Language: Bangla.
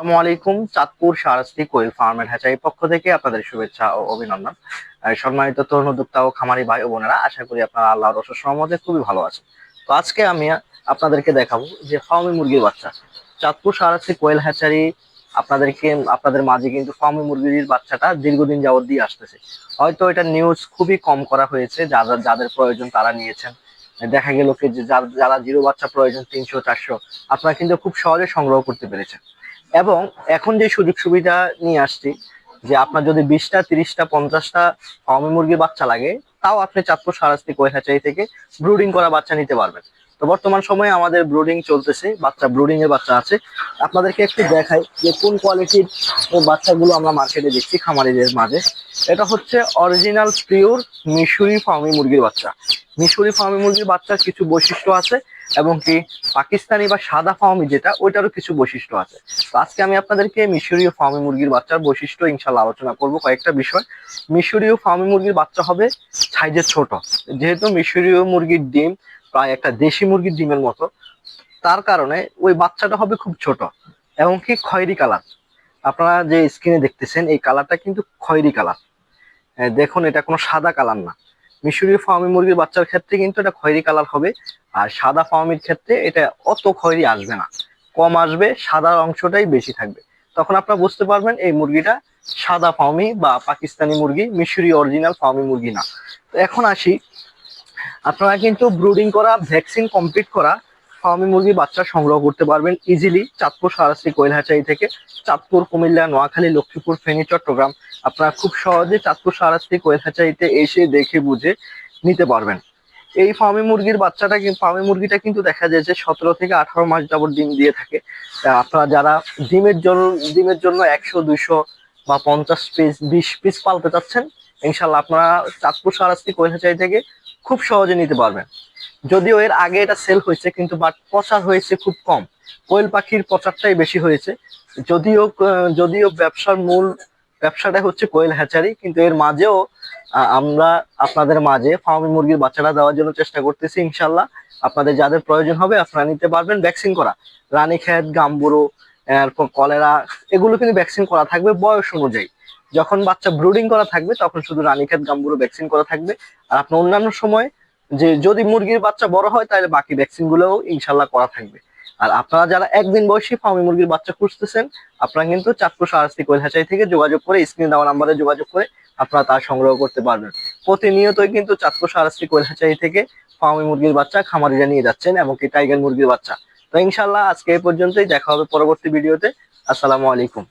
আসসালামু আলাইকুম। Chandpur Shahrasti quail farm and হ্যাচারির পক্ষ থেকে আপনাদের শুভেচ্ছা ও অভিনন্দন। সম্মানিত তরুণ উদ্যোক্তা ও খামারি ভাই ও বোনেরা, আশা করি আপনারা আল্লাহর অশেষ রহমতে খুবই ভালো আছেন। তো আজকে আমি আপনাদেরকে দেখাবো যে ফার্মি মুরগির বাচ্চা। চাঁদপুর শাহরাস্তি কোয়েল হ্যাচারি আপনাদের মাঝে কিন্তু ফার্মি মুরগির বাচ্চাটা দীর্ঘদিন যাবত দিয়ে আসতেছে। হয়তো এটা নিউজ খুবই কম করা হয়েছে, যাদের যাদের প্রয়োজন তারা নিয়েছেন। দেখা গেল কি যে যারা জিরো বাচ্চা প্রয়োজন 300-400, আপনারা কিন্তু খুব সহজে সংগ্রহ করতে পেরেছেন। এবং এখন যে সুযোগ সুবিধা নিয়ে আসছি, যে আপনার যদি 20টা 30টা 50টা ফার্মি মুরগির বাচ্চা লাগে, তাও আপনি চাঁদপুর শাহরাস্তি কোয়েল হ্যাচারি থেকে ব্রুডিং করা বাচ্চা নিতে পারবেন। তো বর্তমান সময়ে আমাদের ব্রুডিং চলতেছে, ব্রুডিং এর বাচ্চা আছে। আপনাদেরকে একটু দেখাই যে কোন কোয়ালিটির বাচ্চাগুলো আমরা মার্কেটে দেখছি খামারিদের মাঝে। এটা হচ্ছে অরিজিনাল পিওর মিশরি ফার্মি মুরগির বাচ্চা। মিশরি ফার্মি মুরগির বাচ্চার কিছু বৈশিষ্ট্য আছে, এবং কি পাকিস্তানি বা সাদা ফার্মি যেটা, ওইটারও কিছু বৈশিষ্ট্য আছে। তো আজকে আমি আপনাদেরকে মিশরীয় ফার্মি মুরগির বাচ্চার বৈশিষ্ট্য ইনশাল্লাহ আলোচনা করব কয়েকটা বিষয়। মিশরীয় ফার্মি মুরগির বাচ্চা হবে সাইজে ছোট, যেহেতু মিশরীয় মুরগির ডিম প্রায় একটা দেশি মুরগির ডিমের মতো, তার কারণে ওই বাচ্চাটা হবে খুব ছোট এবং কি খয়েরি কালার। আপনারা যে স্ক্রিনে দেখতেছেন এই কালারটা কিন্তু খয়েরি কালার। দেখুন, এটা কোনো সাদা কালার না। মিশরীয় ফার্মি মুরগির বাচ্চার ক্ষেত্রে কিন্তু এটা খয়েরি কালার হবে, আর সাদা ফার্মির ক্ষেত্রে এটা অত খয়েরি আসবে না, কম আসবে, সাদার অংশটাই বেশি থাকবে। তখন আপনারা বুঝতে পারবেন এই মুরগিটা সাদা ফার্মি বা পাকিস্তানি মুরগি, মিশরি অরিজিনাল ফার্মি মুরগি না। তো এখন আসি, আপনারা কিন্তু ব্রুডিং করা, ভ্যাকসিন কমপ্লিট করা ফার্মি মুরগির বাচ্চা সংগ্রহ করতে পারবেন ইজিলি চাঁদপুর শাহরাস্তি কোয়েল হ্যাচারি থেকে। চাঁদপুর, কুমিল্লা, নোয়াখালী, লক্ষ্মীপুর, ফেনী, চট্টগ্রাম আপনারা খুব সহজে চাঁদপুর শাহরাস্তি কোয়েল হ্যাচারিতে এসে দেখে বুঝে নিতে পারবেন। এই ফার্মি মুরগিটা কিন্তু দেখা যায় যে 17 থেকে 18 মাস যাবত ডিম দিয়ে থাকে। আপনারা যারা ডিমের জন্য 100, 200 বা 50 পিস, 20 পিস পালতে চাচ্ছেন, ইনশাল্লাহ আপনারা চাঁদপুর শাহরাস্তি কোয়েল হ্যাচারি থেকে খুব সহজে নিতে পারবেন। যদিও এর আগে এটা সেল হয়েছে, কিন্তু বাট প্রচার হয়েছে খুব কম। কোয়েল পাখির প্রচারটাই বেশি হয়েছে। যদিও যদিও ব্যবসাটা হচ্ছে কোয়েল হ্যাচারি, কিন্তু এর মাঝেও আমরা আপনাদের মাঝে ফার্মি মুরগির বাচ্চাটা দেওয়ার জন্য চেষ্টা করতেছি। ইনশাল্লাহ আপনাদের যাদের প্রয়োজন হবে আপনারা নিতে পারবেন। ভ্যাকসিন করা রানীক্ষেত, গাম্বুরো, এরপর কলেরা, এগুলো কিন্তু ভ্যাকসিন করা থাকবে বয়স অনুযায়ী। যখন বাচ্চা ব্রুডিং করা থাকবে তখন শুধু রানীক্ষেত, গাম্বুরো ভ্যাকসিন করা থাকবে। আর আপনার অন্যান্য সময় যে যদি মুরগির বাচ্চা বড় হয় তাহলে বাকি ভ্যাকসিন গুলোও ইনশাল্লাহ করা থাকবে। আর আপনারা যারা একদিন বয়সী ফার্মি মুরগির বাচ্চা খুঁজতেছেন, আপনারা কিন্তু চাঁদপুর শাহরাস্তি কোয়েল হ্যাচারি থেকে যোগাযোগ করে, স্ক্রিনে দেওয়া নাম্বারে যোগাযোগ করে আপনারা তা সংগ্রহ করতে পারবেন। প্রতিনিয়তই কিন্তু চাঁদপুর শাহরাস্তি কোয়েল হ্যাচারি থেকে ফার্মি মুরগির বাচ্চা খামারিরা নিয়ে যাচ্ছেন, এমনকি টাইগার মুরগির বাচ্চা। তো ইনশাল্লাহ আজকে এই পর্যন্তই, দেখা হবে পরবর্তী ভিডিওতে। আসসালামু আলাইকুম।